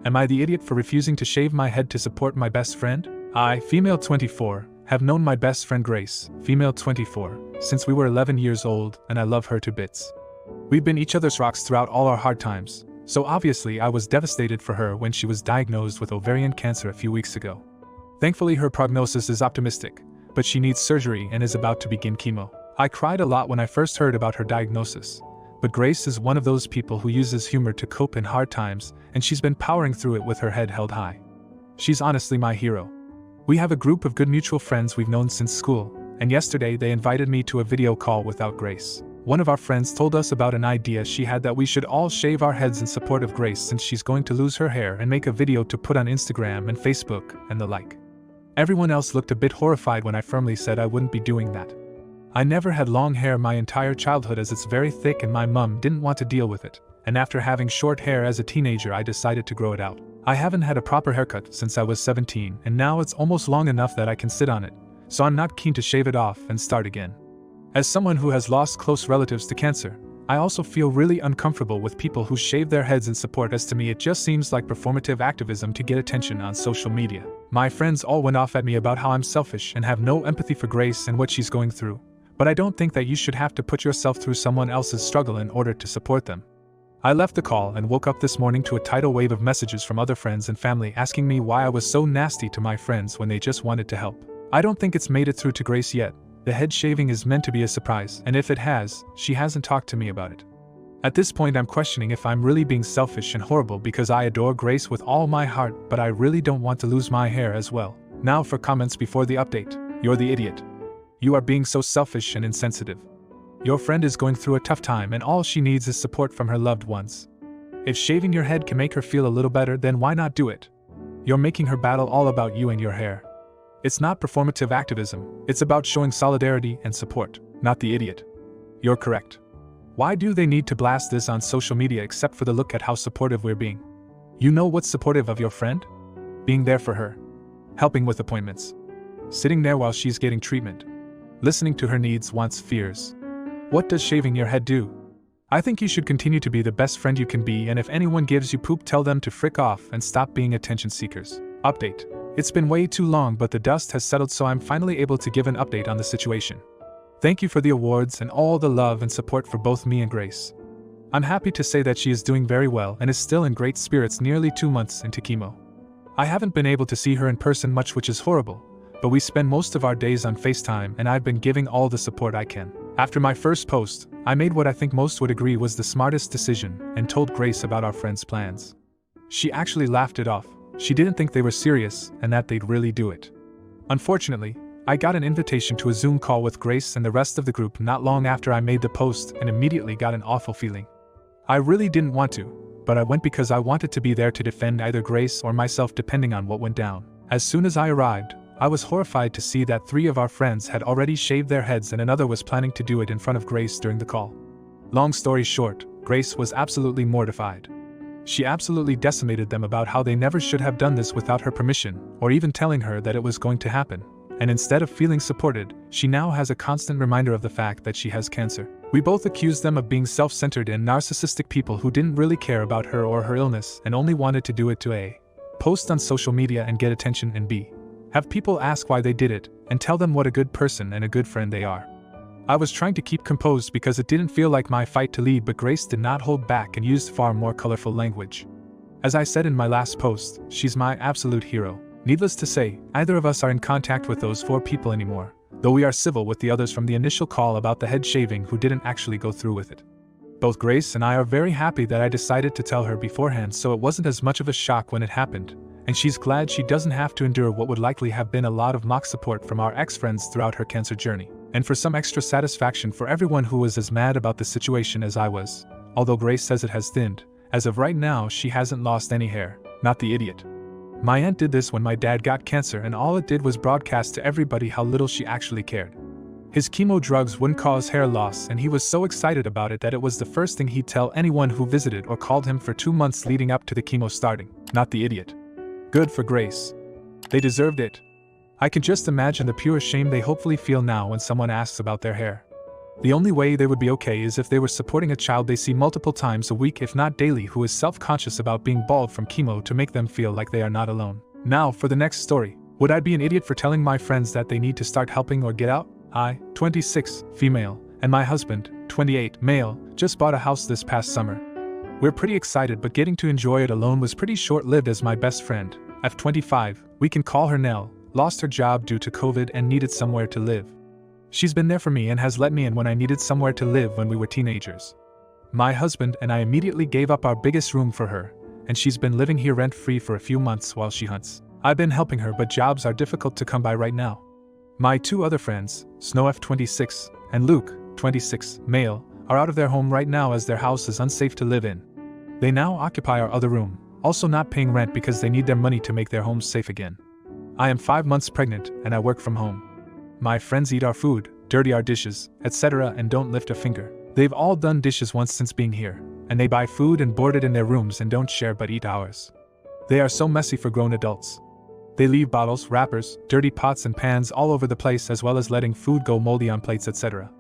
Am I the idiot for refusing to shave my head to support my best friend? I, female 24, have known my best friend Grace, female 24, since we were 11 years old, and I love her to bits. We've been each other's rocks throughout all our hard times, so obviously I was devastated for her when she was diagnosed with ovarian cancer a few weeks ago. Thankfully her prognosis is optimistic, but she needs surgery and is about to begin chemo. I cried a lot when I first heard about her diagnosis, but Grace is one of those people who uses humor to cope in hard times, and she's been powering through it with her head held high. She's honestly my hero. We have a group of good mutual friends we've known since school, and yesterday they invited me to a video call without Grace. One of our friends told us about an idea she had that we should all shave our heads in support of Grace since she's going to lose her hair and make a video to put on Instagram and Facebook and the like. Everyone else looked a bit horrified when I firmly said I wouldn't be doing that. I never had long hair my entire childhood as it's very thick and my mum didn't want to deal with it, and after having short hair as a teenager I decided to grow it out. I haven't had a proper haircut since I was 17 and now it's almost long enough that I can sit on it, so I'm not keen to shave it off and start again. As someone who has lost close relatives to cancer, I also feel really uncomfortable with people who shave their heads in support, as to me it just seems like performative activism to get attention on social media. My friends all went off at me about how I'm selfish and have no empathy for Grace and what she's going through, but I don't think that you should have to put yourself through someone else's struggle in order to support them. I left the call and woke up this morning to a tidal wave of messages from other friends and family asking me why I was so nasty to my friends when they just wanted to help. I don't think it's made it through to Grace yet. The head shaving is meant to be a surprise, and if it has, she hasn't talked to me about it. At this point I'm questioning if I'm really being selfish and horrible because I adore Grace with all my heart, but I really don't want to lose my hair as well. Now for comments before the update. You're the idiot. You are being so selfish and insensitive. Your friend is going through a tough time and all she needs is support from her loved ones. If shaving your head can make her feel a little better, then why not do it? You're making her battle all about you and your hair. It's not performative activism, it's about showing solidarity and support, not the idiot. You're correct. Why do they need to blast this on social media except for the look at how supportive we're being? You know what's supportive of your friend? Being there for her. Helping with appointments. Sitting there while she's getting treatment. Listening to her needs, wants, fears. What does shaving your head do? I think you should continue to be the best friend you can be, and if anyone gives you poop, tell them to frick off and stop being attention seekers. Update. It's been way too long, but the dust has settled, so I'm finally able to give an update on the situation. Thank you for the awards and all the love and support for both me and Grace. I'm happy to say that she is doing very well and is still in great spirits nearly 2 months into chemo. I haven't been able to see her in person much, which is horrible, but we spend most of our days on FaceTime and I've been giving all the support I can. After my first post, I made what I think most would agree was the smartest decision and told Grace about our friend's plans. She actually laughed it off. She didn't think they were serious and that they'd really do it. Unfortunately, I got an invitation to a Zoom call with Grace and the rest of the group not long after I made the post and immediately got an awful feeling. I really didn't want to, but I went because I wanted to be there to defend either Grace or myself depending on what went down. As soon as I arrived, I was horrified to see that 3 of our friends had already shaved their heads and another was planning to do it in front of Grace during the call. Long story short, Grace was absolutely mortified. She absolutely decimated them about how they never should have done this without her permission, or even telling her that it was going to happen. And instead of feeling supported, she now has a constant reminder of the fact that she has cancer. We both accused them of being self-centered and narcissistic people who didn't really care about her or her illness and only wanted to do it to A. Post on social media and get attention, and B. Have people ask why they did it, and tell them what a good person and a good friend they are. I was trying to keep composed because it didn't feel like my fight to lead, but Grace did not hold back and used far more colorful language. As I said in my last post, she's my absolute hero. Needless to say, neither of us are in contact with those 4 people anymore, though we are civil with the others from the initial call about the head shaving who didn't actually go through with it. Both Grace and I are very happy that I decided to tell her beforehand, so it wasn't as much of a shock when it happened, and she's glad she doesn't have to endure what would likely have been a lot of mock support from our ex-friends throughout her cancer journey. And for some extra satisfaction for everyone who was as mad about the situation as I was, although Grace says it has thinned, as of right now she hasn't lost any hair, not the idiot. My aunt did this when my dad got cancer, and all it did was broadcast to everybody how little she actually cared. His chemo drugs wouldn't cause hair loss, and he was so excited about it that it was the first thing he'd tell anyone who visited or called him for 2 months leading up to the chemo starting, not the idiot. Good for Grace. They deserved it. I can just imagine the pure shame they hopefully feel now when someone asks about their hair. The only way they would be okay is if they were supporting a child they see multiple times a week, if not daily, who is self-conscious about being bald from chemo to make them feel like they are not alone. Now for the next story. Would I be an idiot for telling my friends that they need to start helping or get out? I, 26, female, and my husband, 28, male, just bought a house this past summer. We're pretty excited, but getting to enjoy it alone was pretty short-lived, as my best friend, at 25, we can call her Nell, lost her job due to COVID and needed somewhere to live. She's been there for me and has let me in when I needed somewhere to live when we were teenagers. My husband and I immediately gave up our biggest room for her, and she's been living here rent-free for a few months while she hunts. I've been helping her, but jobs are difficult to come by right now. My two other friends, Snow F 26 and Luke, 26, male, are out of their home right now as their house is unsafe to live in. They now occupy our other room, also not paying rent because they need their money to make their homes safe again. I am 5 months pregnant and I work from home. My friends eat our food, dirty our dishes, etc., and don't lift a finger. They've all done dishes once since being here, and they buy food and board it in their rooms and don't share but eat ours. They are so messy for grown adults. They leave bottles, wrappers, dirty pots and pans all over the place, as well as letting food go moldy on plates, etc.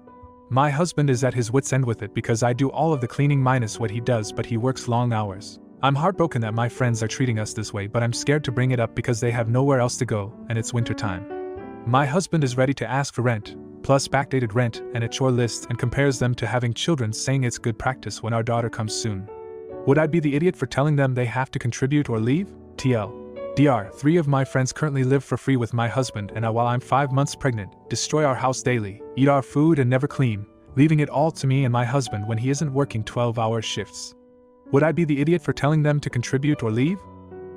My husband is at his wit's end with it because I do all of the cleaning minus what he does, but he works long hours. I'm heartbroken that my friends are treating us this way, but I'm scared to bring it up because they have nowhere else to go and it's winter time. My husband is ready to ask for rent, plus backdated rent and a chore list, and compares them to having children, saying it's good practice when our daughter comes soon. Would I be the idiot for telling them they have to contribute or leave? TL. Dr. 3 of my friends currently live for free with my husband and I, while I'm 5 months pregnant, destroy our house daily, eat our food and never clean, leaving it all to me and my husband when he isn't working 12-hour shifts. Would I be the idiot for telling them to contribute or leave?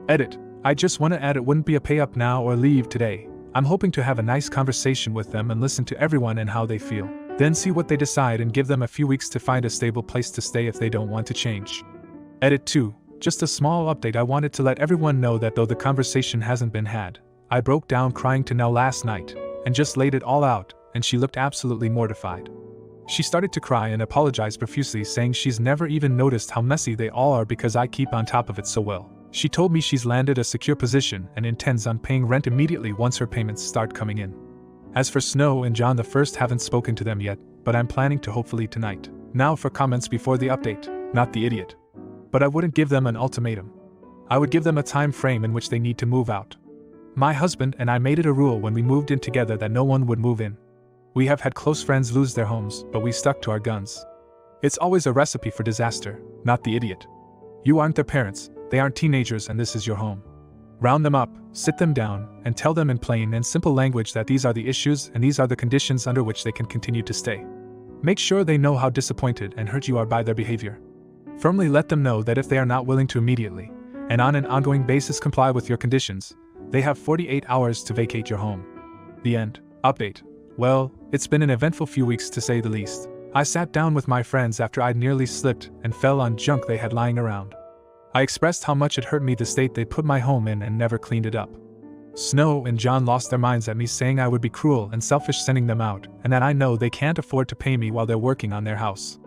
Edit. I just want to add, it wouldn't be a pay up now or leave today. I'm hoping to have a nice conversation with them and listen to everyone and how they feel. Then see what they decide and give them a few weeks to find a stable place to stay if they don't want to change. Edit 2. Just a small update. I wanted to let everyone know that though the conversation hasn't been had, I broke down crying to Nell last night and just laid it all out, and she looked absolutely mortified. She started to cry and apologized profusely, saying she's never even noticed how messy they all are because I keep on top of it so well. She told me she's landed a secure position and intends on paying rent immediately once her payments start coming in. As for Snow and John, the first, haven't spoken to them yet, but I'm planning to hopefully tonight. Now for comments before the update. Not the idiot. But I wouldn't give them an ultimatum. I would give them a time frame in which they need to move out. My husband and I made it a rule when we moved in together that no one would move in. We have had close friends lose their homes, but we stuck to our guns. It's always a recipe for disaster. Not the idiot. You aren't their parents, they aren't teenagers, and this is your home. Round them up, sit them down, and tell them in plain and simple language that these are the issues and these are the conditions under which they can continue to stay. Make sure they know how disappointed and hurt you are by their behavior. Firmly let them know that if they are not willing to immediately, and on an ongoing basis, comply with your conditions, they have 48 hours to vacate your home. The end. Update. Well, it's been an eventful few weeks to say the least. I sat down with my friends after I'd nearly slipped and fell on junk they had lying around. I expressed how much it hurt me the state they put my home in and never cleaned it up. Snow and John lost their minds at me, saying I would be cruel and selfish sending them out, and that I know they can't afford to pay me while they're working on their house.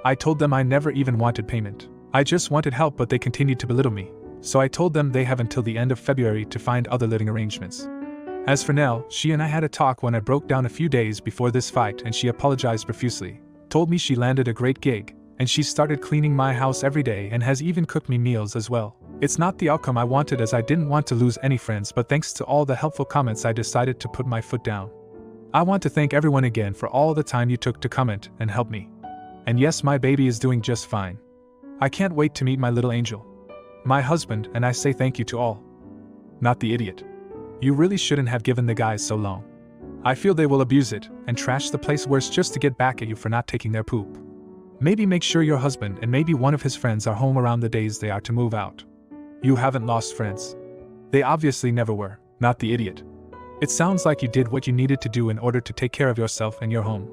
I told them I never even wanted payment. I just wanted help, but they continued to belittle me, so I told them they have until the end of February to find other living arrangements. As for Nell, she and I had a talk when I broke down a few days before this fight, and she apologized profusely, told me she landed a great gig, and she started cleaning my house every day and has even cooked me meals as well. It's not the outcome I wanted, as I didn't want to lose any friends, but thanks to all the helpful comments I decided to put my foot down. I want to thank everyone again for all the time you took to comment and help me. And yes, my baby is doing just fine. I can't wait to meet my little angel. My husband and I say thank you to all. Not the idiot. You really shouldn't have given the guys so long. I feel they will abuse it and trash the place worse just to get back at you for not taking their poop. Maybe make sure your husband and maybe one of his friends are home around the days they are to move out. You haven't lost friends. They obviously never were. Not the idiot. It sounds like you did what you needed to do in order to take care of yourself and your home.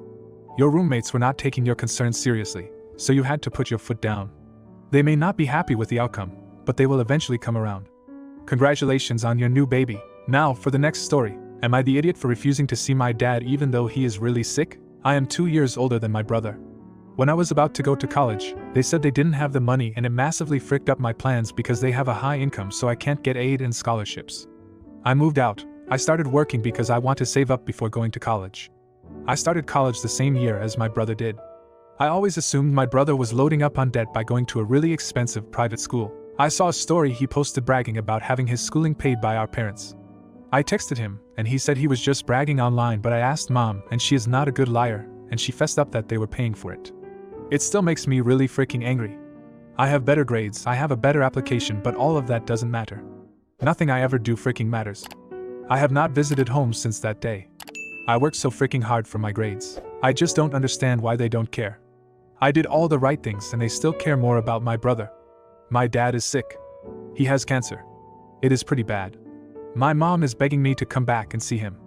Your roommates were not taking your concerns seriously, so you had to put your foot down. They may not be happy with the outcome, but they will eventually come around. Congratulations on your new baby. Now for the next story. Am I the idiot for refusing to see my dad even though he is really sick? I am 2 years older than my brother. When I was about to go to college, they said they didn't have the money, and it massively fricked up my plans because they have a high income, so I can't get aid and scholarships. I moved out. I started working because I want to save up before going to college. I started college the same year as my brother did. I always assumed my brother was loading up on debt by going to a really expensive private school. I saw a story he posted bragging about having his schooling paid by our parents. I texted him, and he said he was just bragging online, but I asked Mom, and she is not a good liar, and she fessed up that they were paying for it. It still makes me really freaking angry. I have better grades, I have a better application, but all of that doesn't matter. Nothing I ever do freaking matters. I have not visited home since that day. I worked so freaking hard for my grades. I just don't understand why they don't care. I did all the right things and they still care more about my brother. My dad is sick. He has cancer. It is pretty bad. My mom is begging me to come back and see him.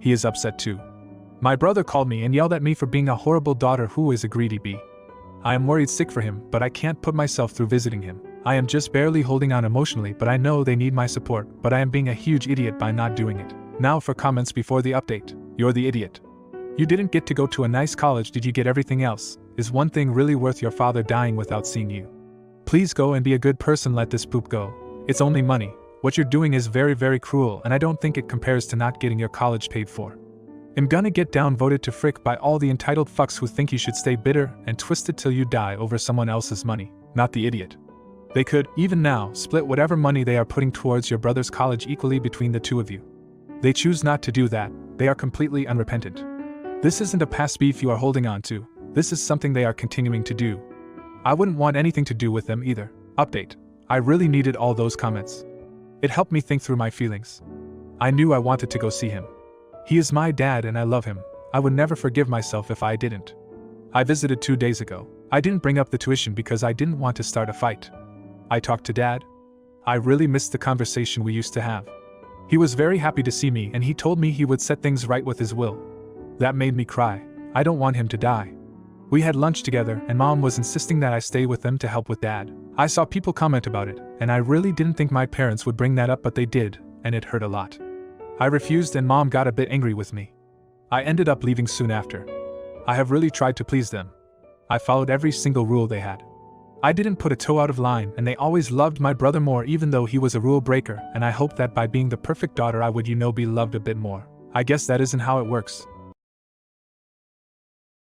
He is upset too. My brother called me and yelled at me for being a horrible daughter who is a greedy bee. I am worried sick for him, but I can't put myself through visiting him. I am just barely holding on emotionally, but I know they need my support, but I am being a huge idiot by not doing it. Now for comments before the update. You're the idiot. You didn't get to go to a nice college, did you get everything else? Is one thing really worth your father dying without seeing you? Please go and be a good person, let this poop go. It's only money. What you're doing is very, very cruel, and I don't think it compares to not getting your college paid for. I'm gonna get downvoted to frick by all the entitled fucks who think you should stay bitter and twisted till you die over someone else's money, not the idiot. They could, even now, split whatever money they are putting towards your brother's college equally between the two of you. They choose not to do that, they are completely unrepentant. This isn't a past beef you are holding on to, this is something they are continuing to do. I wouldn't want anything to do with them either. Update. I really needed all those comments. It helped me think through my feelings. I knew I wanted to go see him. He is my dad and I love him. I would never forgive myself if I didn't. I visited 2 days ago. I didn't bring up the tuition because I didn't want to start a fight. I talked to Dad. I really missed the conversation we used to have. He was very happy to see me and he told me he would set things right with his will. That made me cry. I don't want him to die. We had lunch together and Mom was insisting that I stay with them to help with Dad. I saw people comment about it, and I really didn't think my parents would bring that up, but they did, and it hurt a lot. I refused and Mom got a bit angry with me. I ended up leaving soon after. I have really tried to please them. I followed every single rule they had. I didn't put a toe out of line, and they always loved my brother more even though he was a rule breaker, and I hoped that by being the perfect daughter I would, be loved a bit more. I guess that isn't how it works.